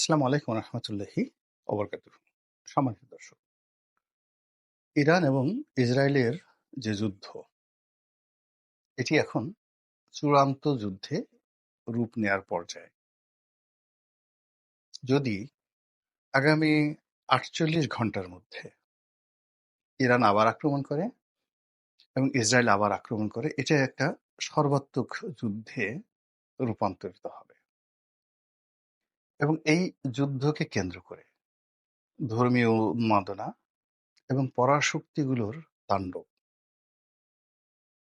আসসালামু আলাইকুম রহমতুল্লাহি ওবরকাতুহু। সম্মানিত দর্শক, ইরান এবং ইসরায়েলের যে যুদ্ধ, এটি এখন চূড়ান্ত যুদ্ধে রূপ নেয়ার পর্যায়ে। যদি আগামী ৪৮ ঘন্টার মধ্যে ইরান আবার আক্রমণ করে এবং ইসরায়েল আবার আক্রমণ করে, এটা একটা সর্বাত্মক যুদ্ধে রূপান্তরিত হবে। এবং এই যুদ্ধকে কেন্দ্র করে ধর্মীয় উন্মাদনা এবং পরাশক্তিগুলোর তাণ্ডব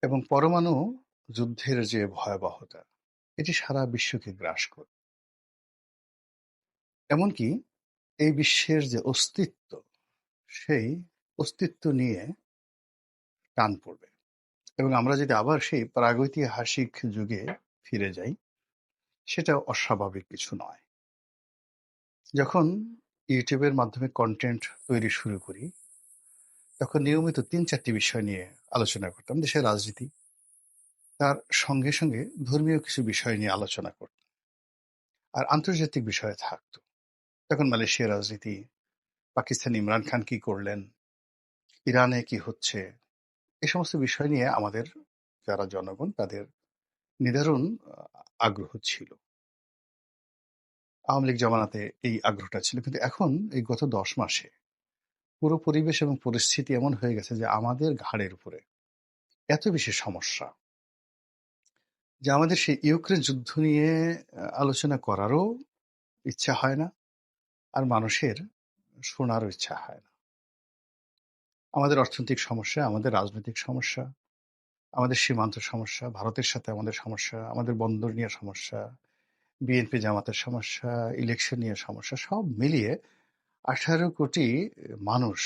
এবং পরমাণু যুদ্ধের যে ভয়াবহতা, এটি সারা বিশ্বকে গ্রাস করে। এমনকি এই বিশ্বের যে অস্তিত্ব, সেই অস্তিত্ব নিয়ে টান পড়বে। এবং আমরা যদি আবার সেই প্রাগৈতিহাসিক যুগে ফিরে যাই, সেটা অস্বাভাবিক কিছু নয়। যখন ইউটিউবের মাধ্যমে কন্টেন্ট তৈরি শুরু করি, তখন নিয়মিত ৩-৪টি বিষয় নিয়ে আলোচনা করতাম। দেশের রাজনীতি, তার সঙ্গে সঙ্গে ধর্মীয় কিছু বিষয় নিয়ে আলোচনা করতাম, আর আন্তর্জাতিক বিষয় থাকতো। তখন মালয়েশিয়ার রাজনীতি, পাকিস্তান ইমরান খান কি করলেন, ইরানে কি হচ্ছে, এই সমস্ত বিষয় নিয়ে আমাদের যারা জনগণ, তাদের নিদারুণ আগ্রহ ছিল। আওয়ামী লীগ জমানাতে এই আগ্রহটা ছিল, কিন্তু এখন এই গত ১০ মাসে পুরো পরিবেশ এবং পরিস্থিতি এমন হয়ে গেছে যে আমাদের ঘাড়ের উপরে এত বেশি সমস্যা যে আমাদের সেই ইউক্রেন যুদ্ধ নিয়ে আলোচনা করারও ইচ্ছা হয় না, আর মানুষের শোনারও ইচ্ছা হয় না। আমাদের অর্থনৈতিক সমস্যা, আমাদের রাজনৈতিক সমস্যা, আমাদের সীমান্ত সমস্যা, ভারতের সাথে আমাদের সমস্যা, আমাদের বন্দর নিয়ে সমস্যা, বিএনপি জামাতের সমস্যা, ইলেকশন নিয়ে সমস্যা, সব মিলিয়ে ১৮ কোটি মানুষ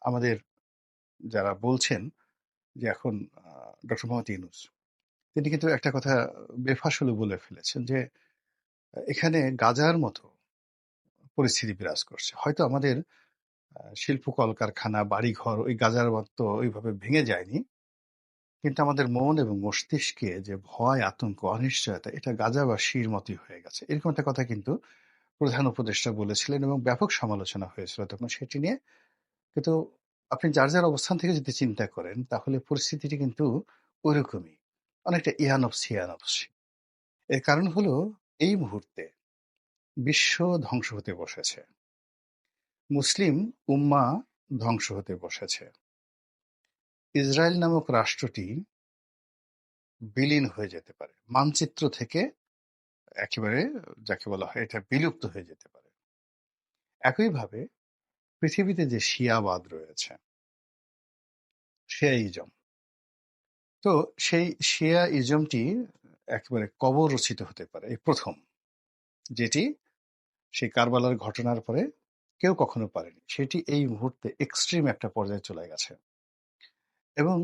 আমাদের, যারা বলছেন যে এখন ডক্টর মোহাম্মদ ইউনূস, তিনি কিন্তু একটা কথা বেফাসলে বলে ফেলেছেন যে এখানে গাজার মতো পরিস্থিতি বিরাজ করছে। হয়তো আমাদের শিল্প কলকারখানা, বাড়িঘর ওই গাজার মতো ওইভাবে ভেঙে যায়নি, কিন্তু আমাদের মন এবং মস্তিষ্কে যে ভয়, আতঙ্ক, অনিশ্চয়তা, এটা গাজাবাসীর মতোই হয়ে গেছে। এরকম একটা কথা কিন্তু প্রধান উপদেষ্টা বলেছিলেন এবং ব্যাপক সমালোচনা হয়েছিল তখন সেটি নিয়ে। কিন্তু আপনি যার যার অবস্থান থেকে যদি চিন্তা করেন, তাহলে পরিস্থিতিটি কিন্তু ওইরকমই, অনেকটা ইয়ানফ সিয়ানফসি। এর কারণ হলো এই মুহূর্তে বিশ্ব ধ্বংস হতে বসেছে, মুসলিম উম্মাহ ধ্বংস হতে বসেছে। ইসরায়েল নামক রাষ্ট্রটি বিলীন হয়ে যেতে পারে, মানচিত্র থেকে একেবারে যাকে বলা হয় এটা বিলুপ্ত হয়ে যেতে পারে। একইভাবে পৃথিবীতে যে শিয়াবাদ রয়েছে, শিয়াইজম, তো সেই শিয়া ইজমটি একেবারে কবর রচিত হতে পারে। এই প্রথম, যেটি সেই কারবালার ঘটনার পরে কেউ কখনো পারেনি, সেটি এই মুহূর্তে এক্সট্রিম একটা পর্যায়ে চলে গেছে। এবং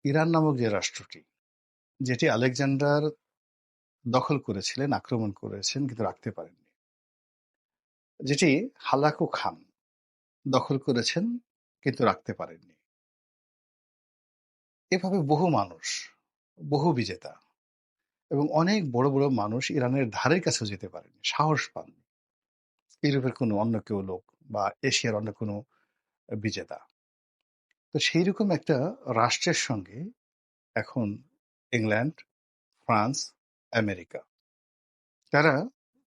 ইরান নামক যে রাষ্ট্রটি, যেটি আলেকজান্ডার দখল করেছিলেন, আক্রমণ করেছেন, কিন্তু রাখতে পারেননি, যেটি হালাকু খান দখল করেছেন কিন্তু রাখতে পারেননি, এভাবে বহু মানুষ, বহু বিজেতা এবং অনেক বড় বড় মানুষ ইরানের ধারের কাছেও যেতে পারেনি, সাহস পাননি। ইউরোপের কোনো অন্য কেউ লোক বা এশিয়ার অন্য কোনো বিজেতা। তো সেই রকম একটা রাষ্ট্রের সঙ্গে এখন ইংল্যান্ড, ফ্রান্স, আমেরিকা, তারা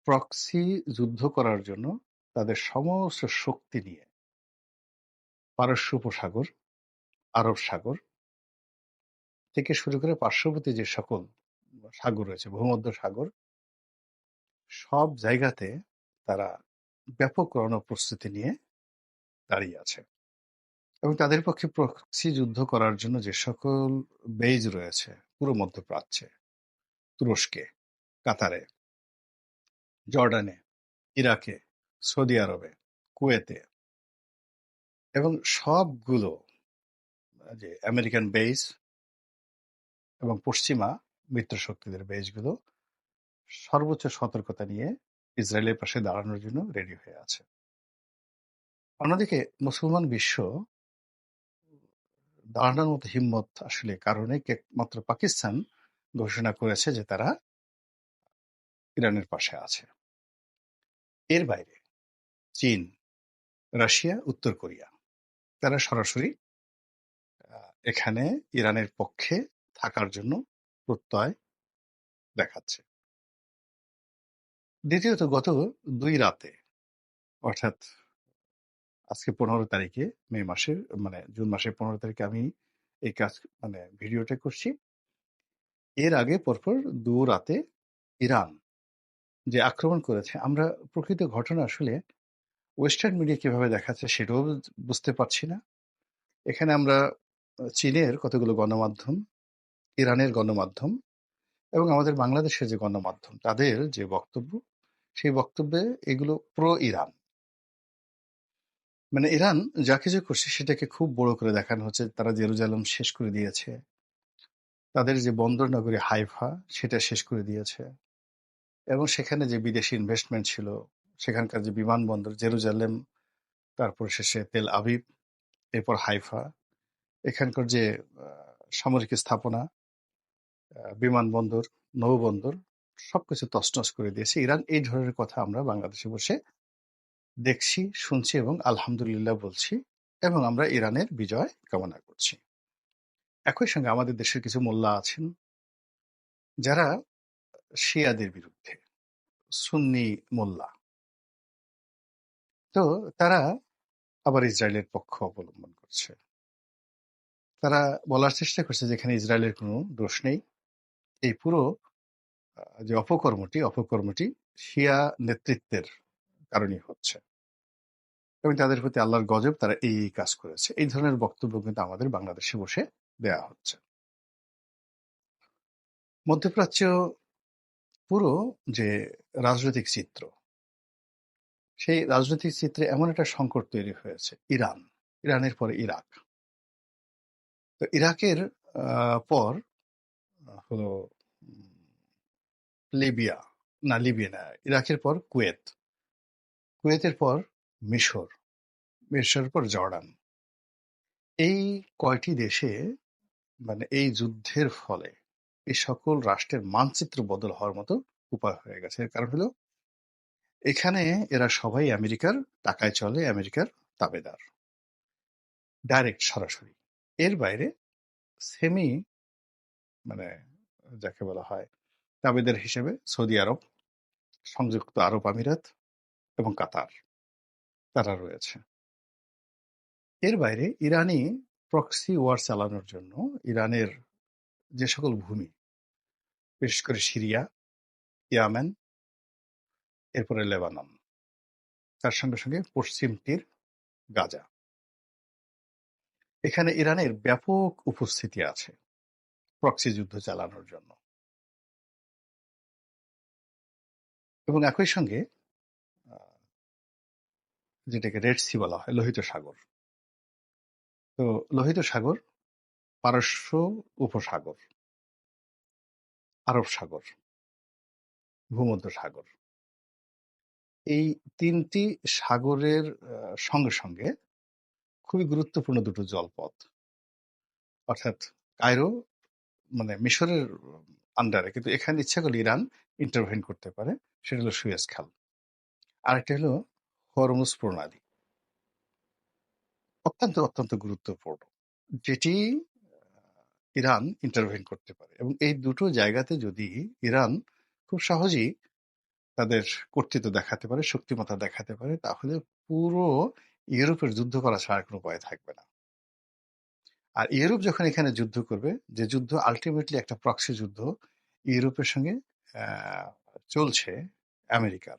প্রক্সি যুদ্ধ করার জন্য তাদের সমস্ত শক্তি নিয়ে পারস্য উপসাগর, আরব সাগর থেকে শুরু করে পার্শ্ববর্তী যে সকল সাগর রয়েছে, ভূমধ্য সাগর, সব জায়গাতে তারা ব্যাপক রণপ্রস্তুতি নিয়ে দাঁড়িয়ে আছে। এবং তাদের পক্ষে প্রক্সি যুদ্ধ করার জন্য যে সকল বেজ রয়েছে পুরো মধ্যপ্রাচ্যে, তুরস্কে, কাতারে, জর্ডানে, ইরাকে, সৌদি আরবে, কুয়েতে, এবং সবগুলো যে আমেরিকান বেজ এবং পশ্চিমা মিত্রশক্তিদের বেজগুলো সর্বোচ্চ সতর্কতা নিয়ে ইসরায়েলের পাশে দাঁড়ানোর জন্য রেডি হয়ে আছে। অন্যদিকে মুসলমান বিশ্ব দাঁড়ানোর মতো হিম্মত আসলে কারণে মাত্র পাকিস্তান ঘোষণা করেছে যে তারা ইরানের পাশে আছে। এর বাইরে চীন, রাশিয়া, উত্তর কোরিয়া তারা সরাসরি এখানে ইরানের পক্ষে থাকার জন্য প্রত্যয় দেখাচ্ছে। দ্বিতীয়ত গত ২ রাতে অর্থাৎ আজকে ১৫ তারিখে মে মাসের জুন মাসের ১৫ তারিখে আমি এই কাজ ভিডিওটা করছি। এর আগে পরপর ২ রাতে ইরান যে আক্রমণ করেছে, আমরা প্রকৃত ঘটনা আসলে ওয়েস্টার্ন মিডিয়া কিভাবে দেখাচ্ছে সেটাও বুঝতে পারছি না। এখানে আমরা চীনের কতগুলো গণমাধ্যম, ইরানের গণমাধ্যম এবং আমাদের বাংলাদেশের যে গণমাধ্যম তাদের যে বক্তব্য, সেই বক্তব্যে এগুলো প্রো ইরান। ইরান যা কিছু করছে সেটাকে খুব বড় করে দেখানো হচ্ছে। তারা জেরুজালেম শেষ করে দিয়েছে, তাদের যে বন্দর নগরী হাইফা সেটা শেষ করে দিয়েছে, এবং সেখানে যে বিদেশি ইনভেস্টমেন্ট ছিল, সেখানকার যে বিমানবন্দর জেরুজালেম, তারপর শেষে তেল আবিব, এরপর হাইফা, এখানকার যে সামরিক স্থাপনা, বিমানবন্দর, নৌবন্দর সবকিছু তছনছ করে দিয়েছে ইরান। এই ধরনের কথা আমরা বাংলাদেশে বসে দেখছি, শুনছি এবং আলহামদুলিল্লাহ বলছি, এবং আমরা ইরানের বিজয় কামনা করছি। একই সঙ্গে আমাদের দেশের কিছু মোল্লা আছেন যারা শিয়াদের বিরুদ্ধে, সুন্নি মোল্লা, তো তারা আবার ইসরায়েলের পক্ষ অবলম্বন করছে। তারা বলার চেষ্টা করছে যে এখানে ইসরায়েলের কোনো দোষ নেই, এই পুরো যে অপকর্মটি শিয়া নেতৃত্বের কারণেই হচ্ছে, এবং তাদের প্রতি আল্লাহর গজব, তারা এই কাজ করেছে। এই ধরনের বক্তব্য কিন্তু আমাদের বাংলাদেশে বসে দেয়া হচ্ছে। মধ্যপ্রাচ্য পুরো যে রাজনৈতিক চিত্র, সেই রাজনৈতিক চিত্রে এমন একটা সংকট তৈরি হয়েছে। ইরানের পরে ইরাক, তো ইরাকের পর হলো লিবিয়া, লিবিয়া না, ইরাকের পর কুয়েতের পর মিশর, মিশরের পর জর্ডান। এই কয়টি দেশে এই যুদ্ধের ফলে এই সকল রাষ্ট্রের মানচিত্র বদল হওয়ার মতো উপায় হয়ে গেছে। এর কারণ হলো এখানে এরা সবাই আমেরিকার টাকায় চলে, আমেরিকার তাবেদার, ডাইরেক্ট, সরাসরি। এর বাইরে সেমি মানে যাকে বলা হয় তাবেদার হিসেবে সৌদি আরব, সংযুক্ত আরব আমিরাত এবং কাতার, তারা রয়েছে। এর বাইরে ইরানি প্রক্সি ওয়ার চালানোর জন্য ইরানের যে সকল ভূমি, বিশেষ করে সিরিয়া, ইয়ামেন, এরপরে লেবানন, তার সঙ্গে সঙ্গে পশ্চিম তীর, গাজা, এখানে ইরানের ব্যাপক উপস্থিতি আছে প্রক্সি যুদ্ধ চালানোর জন্য। এবং একই সঙ্গে যেটাকে রেড সি বলা হয়, লোহিত সাগর, তো লোহিত সাগর, পারস্য উপসাগর, আরব সাগর, ভূমধ্য সাগর, এই তিনটি সাগরের সঙ্গে সঙ্গে খুবই গুরুত্বপূর্ণ দুটো জলপথ, অর্থাৎ কায়রো মিশরের আন্ডারে, কিন্তু এখানে ইচ্ছা করলে ইরান ইন্টারভেন করতে পারে, সেটা হলো সুয়েজ খাল। আরেকটা হলো হরমুজ প্রণালী, অত্যন্ত অত্যন্ত গুরুত্বপূর্ণ, যেটি ইরান ইন্টারভেন করতে পারে। এবং এই দুটো জায়গাতে যদি ইরান খুব সহজেই তাদের কর্তৃত্ব দেখাতে পারে, শক্তিমত্তা দেখাতে পারে, তাহলে পুরো ইউরোপের যুদ্ধ করা ছাড়া কোনো উপায় থাকবে না। আর ইউরোপ যখন এখানে যুদ্ধ করবে, যে যুদ্ধ আলটিমেটলি একটা প্রক্সি যুদ্ধ ইউরোপের সঙ্গে চলছে আমেরিকার,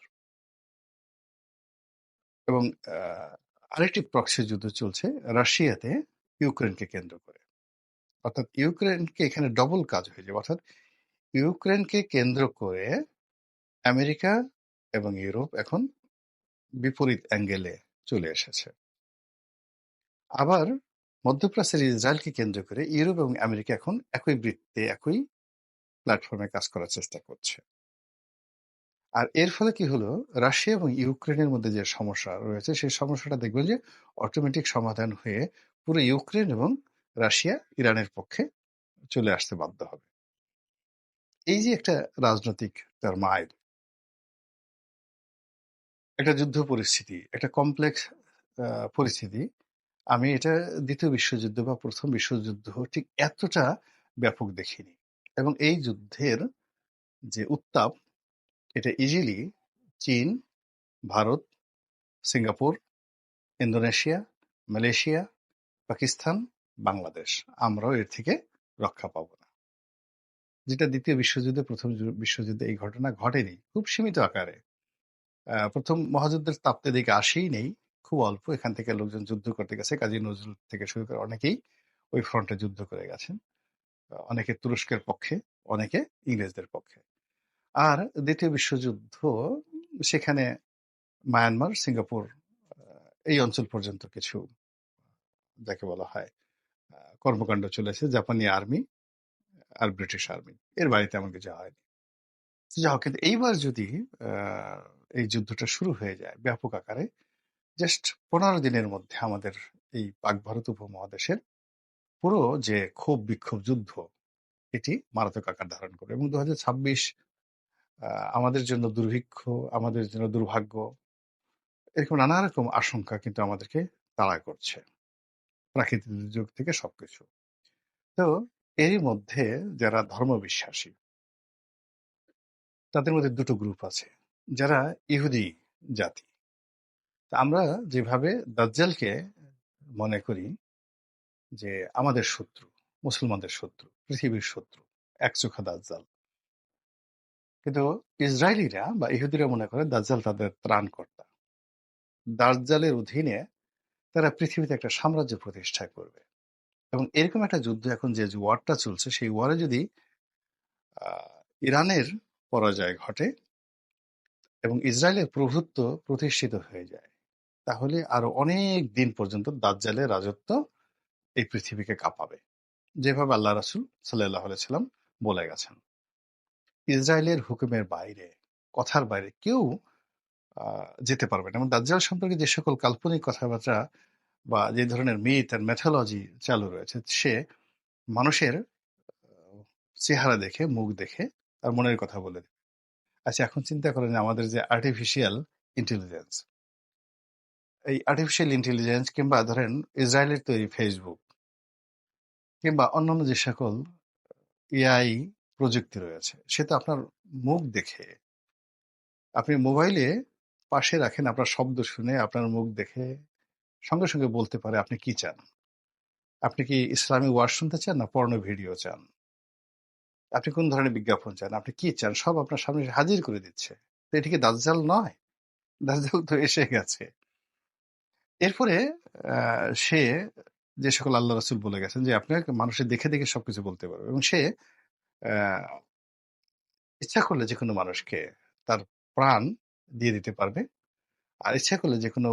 এবং আরেকটি প্রক্সি যুদ্ধ চলছে রাশিয়াতে ইউক্রেনকে কেন্দ্র করে। অর্থাৎ ইউক্রেনকে এখানে ডবল কাজ হয়ে যাবে। অর্থাৎ ইউক্রেনকে কেন্দ্র করে আমেরিকা এবং ইউরোপ এখন বিপরীত অ্যাঙ্গেলে চলে এসেছে। আবার মধ্যপ্রাচ্যের ইসরায়েলকে কেন্দ্র করে ইউরোপ এবং আমেরিকা এখন একই বৃত্তে, একই প্ল্যাটফর্মে কাজ করার চেষ্টা করছে। আর এর ফলে কি হলো, রাশিয়া এবং ইউক্রেনের মধ্যে যে সমস্যা রয়েছে, সেই সমস্যাটা দেখবেন যে অটোমেটিক সমাধান হয়ে পুরো ইউক্রেন এবং রাশিয়া ইরানের পক্ষে চলে আসতে বাধ্য হবে। এই যে একটা রাজনৈতিক টারমাইল, একটা যুদ্ধ পরিস্থিতি, একটা কমপ্লেক্স পরিস্থিতি। আমি এটা ২য় বিশ্বযুদ্ধ বা ১ম বিশ্বযুদ্ধ ঠিক এতটা ব্যাপক দেখিনি। এবং এই যুদ্ধের যে উত্তাপ, এটা ইজিলি চীন, Bharat, Singapore, Indonesia, Malaysia, Pakistan, Bangladesh, আমরাও এর থেকে রক্ষা পাবো না। যেটা ২য় বিশ্বযুদ্ধে, ১ম বিশ্বযুদ্ধে এই ঘটনা ঘটেনি, খুব সীমিত আকারে। ১ম মহাযুদ্ধের তাপ তো এদিকে আসেই নেই, খুব অল্প। এখান থেকে লোকজন যুদ্ধ করতে গেছে, কাজী নজরুল থেকে শুরু করে অনেকেই ওই ফ্রন্টে যুদ্ধ করে গেছেন। অনেকে তুরস্কের পক্ষে, অনেকে ইংরেজদের পক্ষে। আর ২য় বিশ্বযুদ্ধ, সেখানে মায়ানমার, সিঙ্গাপুর, এই অঞ্চল পর্যন্ত কিছু যাকে বলা হয় কর্মকাণ্ড চলেছে, জাপানি আর্মি আর ব্রিটিশ আর্মি, এর বাইরে তেমন কিছু হয়নি। যা হোক, কিন্তু এইবার যদি এই যুদ্ধটা শুরু হয়ে যায় ব্যাপক আকারে, জাস্ট ১৫ দিনের মধ্যে আমাদের এই পাক ভারত উপমহাদেশের পুরো যে ক্ষোভ বিক্ষোভ যুদ্ধ, এটি মারাত্মক আকার ধারণ করবে। এবং ২০২৬ আমাদের জন্য দুর্ভিক্ষ, আমাদের জন্য দুর্ভাগ্য, এরকম নানা রকম আশঙ্কা কিন্তু আমাদেরকে তাড়া করছে, প্রাকৃতিক দুর্যোগ থেকে সবকিছু। তো এরই মধ্যে যারা ধর্মবিশ্বাসী, তাদের মধ্যে দুটো গ্রুপ আছে, যারা ইহুদি জাতি। তা আমরা যেভাবে দাজ্জালকে মনে করি যে আমাদের শত্রু, মুসলমানদের শত্রু, পৃথিবীর শত্রু, একচোখা দাজ্জাল, কিন্তু ইসরায়েলিরা বা ইহুদিরা মনে করে দাজ্জাল তাদের ত্রাণকর্তা। দাজ্জালের অধীনে তারা পৃথিবীতে একটা সাম্রাজ্য প্রতিষ্ঠা করবে। এবং এরকম একটা যুদ্ধ এখন যে ওয়ারটা চলছে, সেই ওয়ারে যদি ইরানের পরাজয় ঘটে এবং ইসরায়েলের প্রভুত্ব প্রতিষ্ঠিত হয়ে যায়, তাহলে আরো অনেক দিন পর্যন্ত দাজ্জালের রাজত্ব এই পৃথিবীকে কাঁপাবে, যেভাবে আল্লাহ রাসূল সাল্লাল্লাহু আলাইহি সাল্লাম বলে গেছেন। ইসরায়েলের হুকুমের বাইরে, কথার বাইরে কেউ যেতে পারবে না। এবং দাজ্জাল সম্পর্কে যে সকল কাল্পনিক কথাবার্তা বা যে ধরনের মিথ আর ম্যাথোলজি চালু রয়েছে, সে মানুষের চেহারা দেখে, মুখ দেখে তার মনের কথা বলে দেবে। আচ্ছা, এখন চিন্তা করেন আমাদের যে আর্টিফিশিয়াল ইন্টেলিজেন্স, এই আর্টিফিশিয়াল ইন্টেলিজেন্স কিংবা ধরেন ইসরায়েলের তৈরি ফেসবুক কিংবা অন্যান্য যে সকল এআই প্রযুক্তি রয়েছে, সে তো আপনার মুখ দেখে, আপনি মোবাইলে পাশে রাখেন, আপনার শব্দ শুনে, আপনার মুখ দেখে সঙ্গে সঙ্গে বলতে পারে আপনি কি চান। আপনি কি ইসলামিক ওয়াজ শুনতে চান, না পর্ন ভিডিও চান? আপনি কোন ধরনের বিজ্ঞাপন চান, আপনি কি চান, সব আপনার সামনে হাজির করে দিচ্ছে। তো এটা কি দাজ্জাল নয়? দাজ্জাল তো এসে গেছে। এরপরে সে যে সকল আল্লাহ রাসূল বলে গেছেন যে আপনাকে মানুষের দেখে দেখে সবকিছু বলতে পারবে, এবং সে আহ, ইচ্ছা করলে যে কোনো মানুষকে তার প্রাণ দিয়ে দিতে পারবে, আর ইচ্ছা করলে যে কোনো